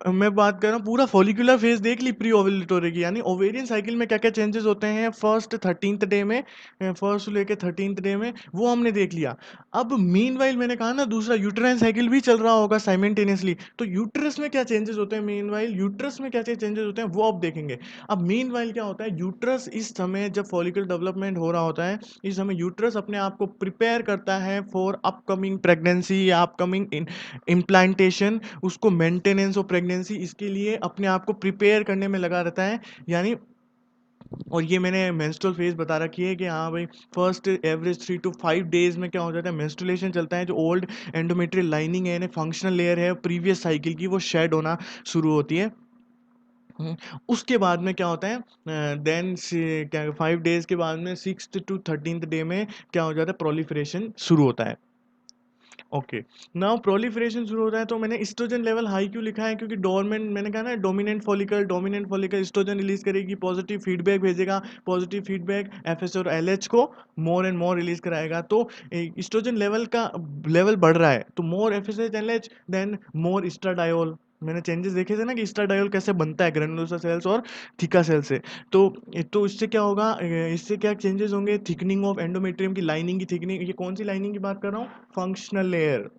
मैं बात कर रहा हूँ पूरा फॉलिकुलर फेज देख ली प्री ओव्यूलेटरी की, यानी ओवेरियन साइकिल में क्या क्या चेंजेस होते हैं फर्स्ट 13th डे में, फर्स्ट लेके 13th डे में, वो हमने देख लिया। अब मीनवाइल मैंने कहा ना दूसरा यूट्राइन साइकिल भी चल रहा होगा साइमल्टेनियसली, तो यूट्रस में क्या चेंजेस होते हैं, मीनवाइल यूट्रस में क्या क्या चेंजेस होते हैं वो अब देखेंगे। अब मीनवाइल क्या होता है, यूट्रस इस समय जब फॉलिकल डेवलपमेंट हो रहा होता है, इस समय यूट्रस अपने आप को प्रिपेयर करता है फॉर अपकमिंग प्रेगनेंसी या अपकमिंग इम्प्लांटेशन, उसको मेंटेनेंस और प्रेगनेंसी इसके लिए अपने आप को प्रिपेयर करने में लगा रहता है, यानी और ये मैंने मेंस्ट्रुअल फेज बता रखी है कि हाँ भाई फर्स्ट एवरेज 3 to 5 डेज में क्या हो जाता है, मेंस्ट्रुलेशन चलता है, जो ओल्ड एंडोमेट्रियल लाइनिंग है, यानी फंक्शनल लेयर है प्रीवियस साइकिल की, वो शेड होना शुरू होती है। हम्म, उसके बाद में क्या होता है, देन क्या 5 डेज के बाद में 6th to 13th डे में क्या हो जाता है, प्रोलिफरेशन शुरू होता है। ओके, नाउ प्रोलिफरेशन शुरू होता है, तो मैंने एस्ट्रोजन लेवल हाई क्यों लिखा है, क्योंकि डोरमेंट, मैंने कहा ना डोमिनेंट फॉलिकल एस्ट्रोजन रिलीज करेगी, पॉजिटिव फीडबैक भेजेगा, पॉजिटिव फीडबैक एफएस और एलएच को मोर एंड मोर रिलीज कराएगा। तो एस्ट्रोजन लेवल का लेवल बढ़ रहा है, तो मोर एफएसएच एलएच देन मोर एस्ट्राडायोल। मैंने चेंजेस देखे थे ना कि एस्ट्राडायोल कैसे बनता है ग्रेनुलोसा सेल्स और थीका सेल से। तो इससे क्या होगा, इससे क्या चेंजेस होंगे, थिकनिंग ऑफ एंडोमेट्रियम की लाइनिंग की थिकनिंग, ये कौन सी लाइनिंग की बात कर रहा हूँ, फंक्शनल लेयर।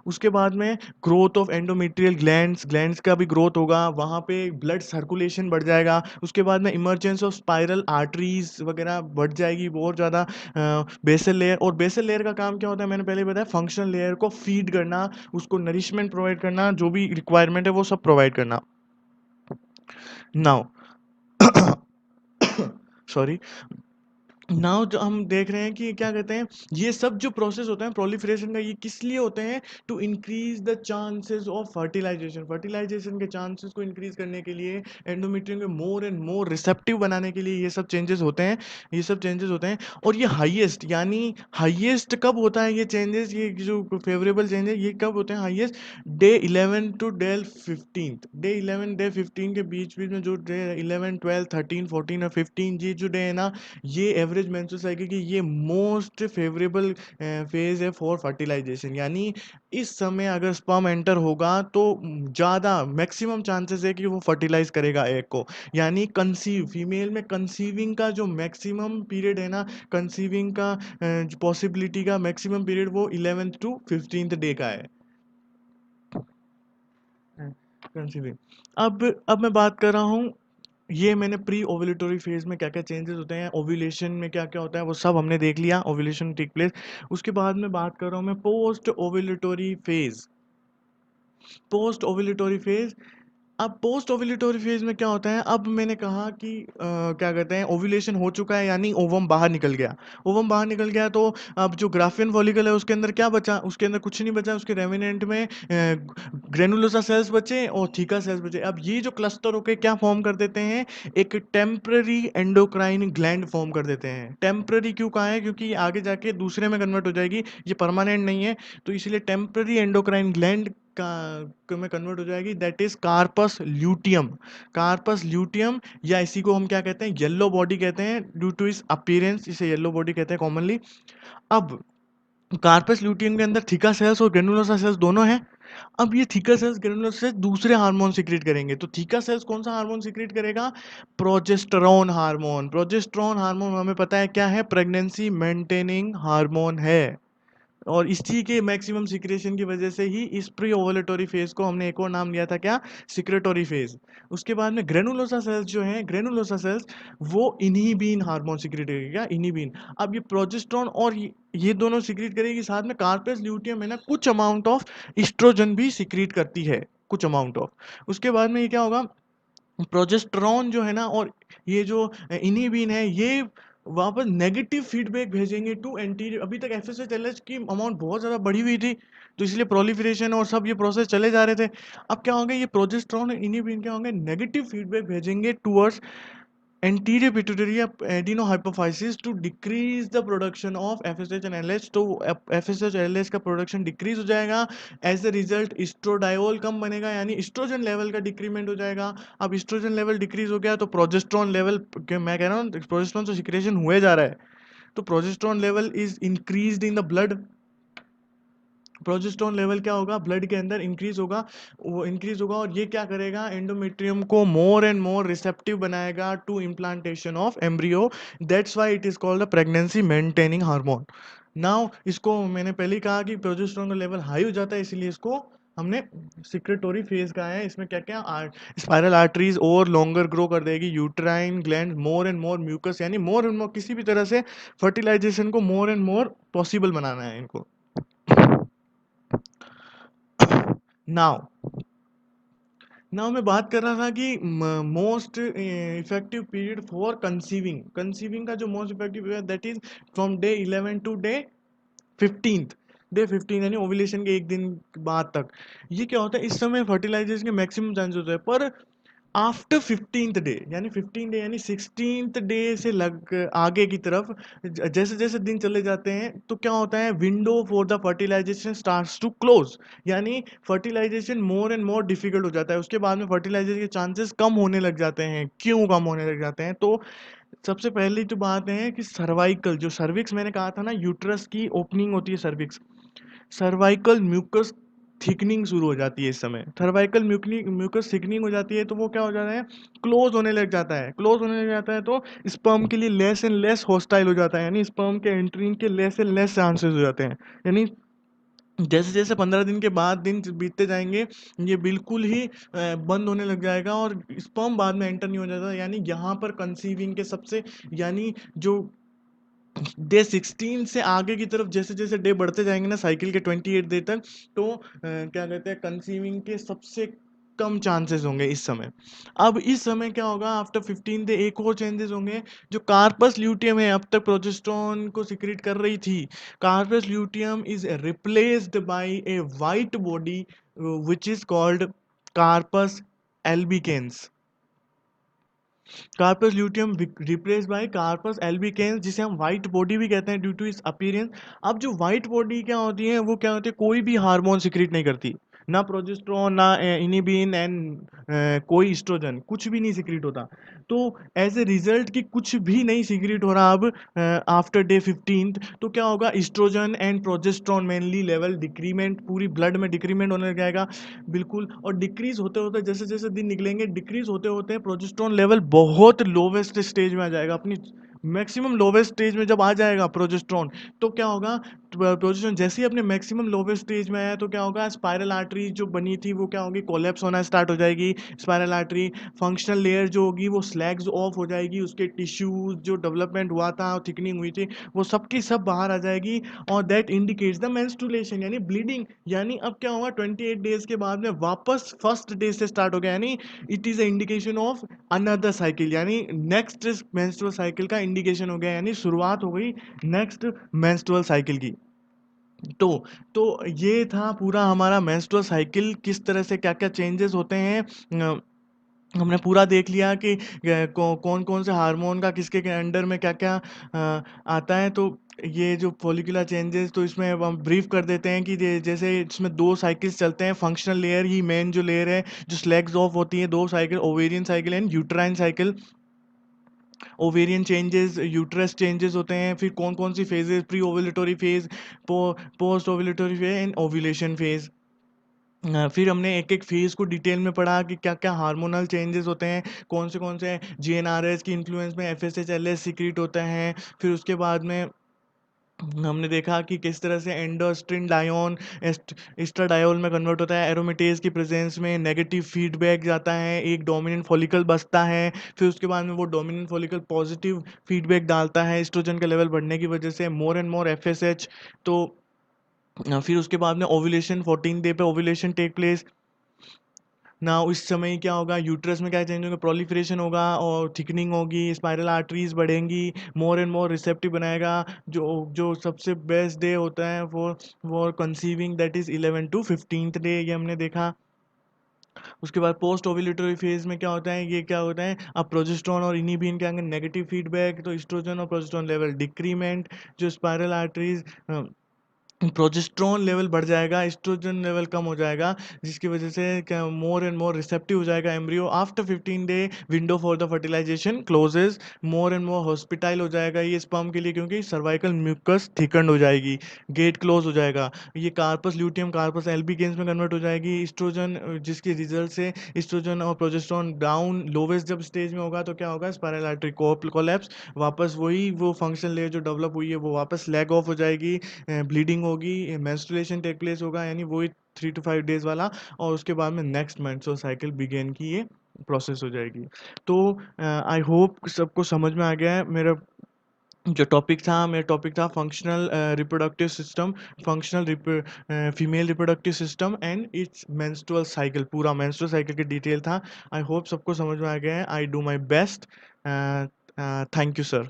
उसके बाद में growth of endometrial glands, glands का भी ग्रोथ होगा, वहाँ पे ब्लड सर्कुलेशन बढ़ जाएगा। उसके बाद में इमर्जेंस ऑफ स्पाइरल आर्टरीज वगैरह बढ़ जाएगी बहुत ज़्यादा। बेसल लेयर, और बेसल लेयर का काम क्या होता है, मैंने पहले बताया, फंक्शनल लेयर को फीड करना, उसको नरिशमेंट प्रोवाइड करना, जो भी रिक्वायरमेंट है वो सब प्रोवाइड करना। नाउ सॉरी, नाउ जो हम देख रहे हैं कि क्या कहते हैं, ये सब जो प्रोसेस होता है प्रोलिफरेशन का, ये किस लिए होते हैं, to increase the chances of fertilization, fertilization के चांसेस को इंक्रीज करने के लिए, एंडोमेट्रियम को मोर एंड मोर रिसेप्टिव बनाने के लिए ये सब चेंजेस होते हैं, ये सब चेंजेस होते हैं। और ये हाईएस्ट, यानी हाईएस्ट कब होता है ये चेंजेस, ये जो फेवरेबल चेंजेस ये कब होते हैं highest, day 11 to day 15, day 15 के बीच बीच में, जो डे 11 12 13 14 और 15, ये जो डे है ना, ये एवरेज मेंस्ट्रुअल साइकिल की ये मोस्ट फेवरेबल फेज है फॉर फर्टिलाइजेशन। यानी इस समय अगर स्पर्म एंटर होगा तो ज़्यादा मैक्सिमम चांसेस है कि वो फर्टिलाइज करेगा एग को। यानी कंसीव, फीमेल में कंसीविंग का जो मैक्सिमम पीरियड है ना, कंसीविंग का पॉसिबिलिटी का मैक्सिमम पीरियड वो 11th to 15th डे का है कंसीविंग। अब मैं बात कर रहा हूँ, ये मैंने प्री ओव्यूलेटरी फेज में क्या क्या चेंजेस होते हैं, ओव्यूलेशन में क्या क्या होता है वो सब हमने देख लिया, ओव्यूलेशन टेक प्लेस। उसके बाद में बात कर रहा हूँ मैं post ovulatory phase. Post ovulatory phase, अब पोस्ट ओव्यूलेटरी फेज में क्या होता है, अब मैंने कहा कि क्या कहते हैं, ओव्यूलेशन हो चुका है, यानी ओवम बाहर निकल गया, ओवम बाहर निकल गया, तो अब जो ग्राफियन फॉलिकल है उसके अंदर क्या बचा, उसके अंदर कुछ नहीं बचा, उसके रेमिनेंट में ग्रेनुलोसा सेल्स बचे और थीका सेल्स बचे। अब ये जो क्लस्टर होके क्या फॉर्म कर देते हैं, एक टेम्पररी एंडोक्राइन ग्लैंड फॉर्म कर देते हैं। टेम्पररी क्यों कहा है, क्योंकि ये आगे जाके दूसरे में कन्वर्ट हो जाएगी, ये परमानेंट नहीं है, तो इसलिए टेम्पररी एंडोक्राइन ग्लैंड का में कन्वर्ट हो जाएगी, that is corpus luteum. Corpus luteum, या इसी को हम क्या कहते हैं, येलो बॉडी कहते हैं, ड्यू टू इस अपीयरेंस इसे येलो बॉडी कहते हैं कॉमनली। अब कार्पस ल्यूटियम के अंदर थीका सेल्स और ग्रेनुलोसा सेल्स दोनों हैं। अब ये थीका सेल्स ग्रेनुलोसा सेल्स दूसरे हार्मोन सीक्रेट करेंगे, तो थीका सेल्स कौन सा हार्मोन सीक्रेट करेगा, प्रोजेस्टेरोन हार्मोन। प्रोजेस्टेरोन हार्मोन हमें पता है क्या है, प्रेगनेंसी मेंटेनिंग हार्मोन है, और इसी के मैक्सिमम सिक्रेशन की वजह से ही इस प्री ओवुलेटरी फेज को हमने एक और नाम दिया था क्या, सिक्रेटरी फेज। उसके बाद में ग्रेनुलोसा सेल्स जो हैं, ग्रेनुलोसा सेल्स वो इनहिबिन हार्मोन सिक्रेट करेगी, क्या इनहिबिन। अब ये प्रोजेस्टेरोन और ये दोनों सिक्रेट करेगी, साथ में कार्पस ल्यूटियम है ना, कुछ अमाउंट ऑफ एस्ट्रोजन भी सिक्रेट करती है, कुछ अमाउंट ऑफ। उसके बाद में ये क्या होगा, प्रोजेस्टेरोन जो है ना और ये जो इनहिबिन है, ये वापस नेगेटिव फीडबैक भेजेंगे टू एंटीरियर। अभी तक एफएसएच की अमाउंट बहुत ज़्यादा बढ़ी हुई थी, तो इसलिए प्रोलिफरेशन और सब ये प्रोसेस चले जा रहे थे। अब क्या होंगे, ये प्रोजेस्टेरोन और इनहिबिन क्या होंगे, नेगेटिव फीडबैक भेजेंगे towards anterior pituitary adenohypophysis to decrease the production of FSH and LH। तो FSH LH का प्रोडक्शन डिक्रीज हो जाएगा, एज अ रिजल्ट एस्ट्रोडायोल कम बनेगा, यानी एस्ट्रोजन लेवल का डिक्रीमेंट हो जाएगा। अब एस्ट्रोजन लेवल डिक्रीज हो गया तो प्रोजेस्टेरोन लेवल, मैं कह रहा हूँ प्रोजेस्टेरोन तो सिक्रेशन हुए जा रहा है, तो progesterone level is increased in the blood. Progesterone level क्या होगा, ब्लड के अंदर इंक्रीज होगा, वो इंक्रीज होगा, और ये क्या करेगा, एंडोमेट्रियम को मोर एंड मोर रिसेप्टिव बनाएगा to implantation of embryo. That's why it is called the pregnancy maintaining hormone. Now इसको मैंने पहले ही कहा कि प्रोजेस्टेरोन का लेवल हाई हो जाता है, इसलिए इसको हमने सिक्रेटोरी फेज का है। इसमें क्या क्या स्पाइरल आर्टरीज और लॉन्गर ग्रो कर देगी, uterine gland more and more mucus, यानी मोर एंड मोर किसी भी तरह से फर्टिलाइजेशन को मोर एंड मोर पॉसिबल बनाना है इनको। नाउ नाउ मैं बात कर रहा था कि most effective period for conceiving, conceiving का जो most effective period that is from day 11 to day 15th, day 15 यानी ओव्यूलेशन के एक दिन बाद तक। ये क्या होता है, इस समय फर्टिलाइजेशन के मैक्सिमम चांसेस होते हैं, पर आफ्टर 15th डे यानी 15 डे यानी 16th डे से लग आगे की तरफ जैसे जैसे दिन चले जाते हैं तो क्या होता है, window for the fertilisation starts to close, यानी fertilisation more and more difficult हो जाता है। उसके बाद में फर्टिलाइजेशन के चांसेस कम होने लग जाते हैं। क्यों कम होने लग जाते हैं? तो सबसे पहली तो बात है कि सर्वाइकल, जो सर्विक्स मैंने कहा था ना, यूट्रस की ओपनिंग होती है सर्विक्स, सर्वाइकल म्यूकस थिकनिंग शुरू हो जाती है इस समय। सर्वाइकल म्यूकस थिकनिंग हो जाती है तो वो क्या हो जाता है, क्लोज होने लग जाता है। क्लोज होने लग जाता है तो स्पर्म के लिए लेस एंड लेस हॉस्टाइल हो जाता है, यानी स्पर्म के एंट्रिंग के लेस एंड लेस चांसेस हो जाते हैं। यानी जैसे जैसे 15 दिन के बाद दिन बीतते जाएंगे, ये बिल्कुल ही बंद होने लग जाएगा और स्पर्म बाद में एंटर नहीं हो जाता। यानी यहाँ पर कंसीविंग के सबसे, यानी जो डे 16 से आगे की तरफ जैसे जैसे डे बढ़ते जाएंगे ना साइकिल के 28 डे तक, तो क्या कहते हैं, कंसीविंग के सबसे कम चांसेस होंगे इस समय। अब इस समय क्या होगा, आफ्टर 15 डे एक और चेंजेस होंगे। जो कार्पस ल्यूटियम है, अब तक प्रोजेस्टेरोन को सिक्रीट कर रही थी, corpus luteum is replaced by a white body which is called corpus albicans. Corpus luteum replace by corpus albicans, जिसे हम व्हाइट बॉडी भी कहते हैं ड्यू टू इट्स अपीयरेंस। अब जो व्हाइट बॉडी क्या होती है, वो क्या होती है, कोई भी हार्मोन सिक्रीट नहीं करती, ना प्रोजेस्टेरोन ना इनिबिन एंड कोई एस्ट्रोजन, कुछ भी नहीं सिक्रीट होता। तो एज ए रिजल्ट कि कुछ भी नहीं सिक्रीट हो रहा अब आफ्टर डे 15th, तो क्या होगा, estrogen and progesterone mainly level decrement, पूरी ब्लड में डिक्रीमेंट होने लग जाएगा बिल्कुल। और डिक्रीज होते होते जैसे जैसे दिन निकलेंगे, डिक्रीज होते होते प्रोजेस्टेरोन लेवल बहुत लोवेस्ट स्टेज में आ जाएगा, अपनी मैक्सिमम लोवेस्ट स्टेज में जब आ जाएगा प्रोजेस्टेरोन, तो क्या होगा, प्रोजेस्टेरोन जैसे ही अपने मैक्सिमम लोवेस्ट स्टेज में आया तो क्या होगा, स्पाइरल आर्टरी जो बनी थी वो क्या होगी, कोलैप्स होना स्टार्ट हो जाएगी। स्पाइरल आर्टरी फंक्शनल लेयर जो होगी वो स्लैग्स ऑफ हो जाएगी, उसके टिश्यूज जो डेवलपमेंट हुआ था और थिकनिंग हुई थी वो सबकी सब बाहर आ जाएगी। और दैट इंडिकेट्स द मेंस्ट्रुएशन यानी ब्लीडिंग। यानी अब क्या होगा, 28 डेज के बाद में वापस फर्स्ट डे से स्टार्ट हो गया, यानी it is a indication of another cycle, यानी नेक्स्ट मेंस्ट्रुअल साइकिल का इंडिकेशन हो गया, यानी शुरुआत हो गई नेक्स्ट मेंस्ट्रुअल साइकिल की। तो तो ये था पूरा हमारा मेंस्ट्रुअल साइकिल, किस तरह से क्या क्या चेंजेस होते हैं। हमने पूरा देख लिया कि कौन कौन से हार्मोन का किसके के अंडर में क्या क्या आता है। तो ये जो फॉलिकुलर चेंजेस, तो इसमें अब हम ब्रीफ कर देते हैं कि जैसे इसमें दो साइकिल्स चलते हैं। फंक्शनल लेयर ही मेन जो लेयर है जो स्लैग्स ऑफ होती है, दो cycle, ovarian cycle and uterine cycle. Ovarian changes, uterus changes होते हैं, फिर कौन कौन सी phases, pre ovulatory phase, post ovulatory phase and ovulation phase. फिर हमने एक एक फेज को डिटेल में पढ़ा कि क्या क्या हार्मोनल चेंजेस होते हैं, कौन से जीएनआरएस की इन्फ्लुएंस में एफएसएच सीक्रेट होते हैं। फिर उसके बाद में हमने देखा कि किस तरह से एंडोस्ट्रिन डायोन एस्ट्राडायोल में कन्वर्ट होता है, एरोमेटेज की प्रेजेंस में नेगेटिव फीडबैक जाता है, एक डोमिनेंट फॉलिकल बचता है। फिर उसके बाद में वो डोमिनेंट फॉलिकल पॉजिटिव फीडबैक डालता है एस्ट्रोजन का लेवल बढ़ने की वजह से, मोर एंड मोर एफएसएच। तो फिर उसके बाद में ओव्यूलेशन, 14 डे पे ओव्यूलेशन टेक प्लेस ना। इस समय क्या होगा, यूट्रस में क्या चेंज होगा, प्रोलिफरेशन होगा और थिकनिंग होगी, स्पाइरल आर्टरीज बढ़ेंगी, मोर एंड मोर रिसेप्टिव बनाएगा। जो जो सबसे बेस्ट डे होता है वो conceiving, that is 11 to 15th day, ये हमने देखा। उसके बाद पोस्ट ओव्यूलेटरी फेज में क्या होता है, ये क्या होता है, अब प्रोजेस्टेरोन और इनिबिन के आगे नेगेटिव फीडबैक, तो एस्ट्रोजन और प्रोजेस्टेरोन लेवल डिक्रीमेंट, जो स्पाइरल आर्टरीज, प्रोजेस्टेरोन लेवल बढ़ जाएगा, एस्ट्रोजन लेवल कम हो जाएगा, जिसकी वजह से क्या, मोर एंड मोर रिसेप्टिव हो जाएगा embryo. After 15 day window for the fertilisation closes, more and more hostile हो जाएगा ये स्पर्म के लिए, क्योंकि सर्वाइकल म्यूकस थिकंड हो जाएगी, गेट क्लोज हो जाएगा। ये कार्पस ल्यूटियम कार्पस एल्बिगेंस में कन्वर्ट हो जाएगी, एस्ट्रोजन जिसके रिजल्ट से एस्ट्रोजन और प्रोजेस्टेरोन डाउन लोवेस्ट जब स्टेज में होगा तो क्या होगा, स्पाइरल आर्टरी कोलैप्स, वापस वही वो फंक्शन लेयर जो डेवलप हुई है वो वापस लैग ऑफ हो जाएगी, ब्लीडिंग होगी, मेंस्ट्रुएशन टेक प्लेस होगा, यानी वही 3 to 5 डेज वाला। और उसके बाद में नेक्स्ट मेंस्ट्रुअल साइकिल बिगेन की ये प्रोसेस हो जाएगी। तो आई होप सबको समझ में आ गया है मेरा जो टॉपिक था, मेरा टॉपिक था functional reproductive system, female reproductive system and it's menstrual cycle, पूरा मेंस्ट्रुअल साइकिल की डिटेल था। आई होप सबको समझ में आ गया है। I do my best. Thank you sir.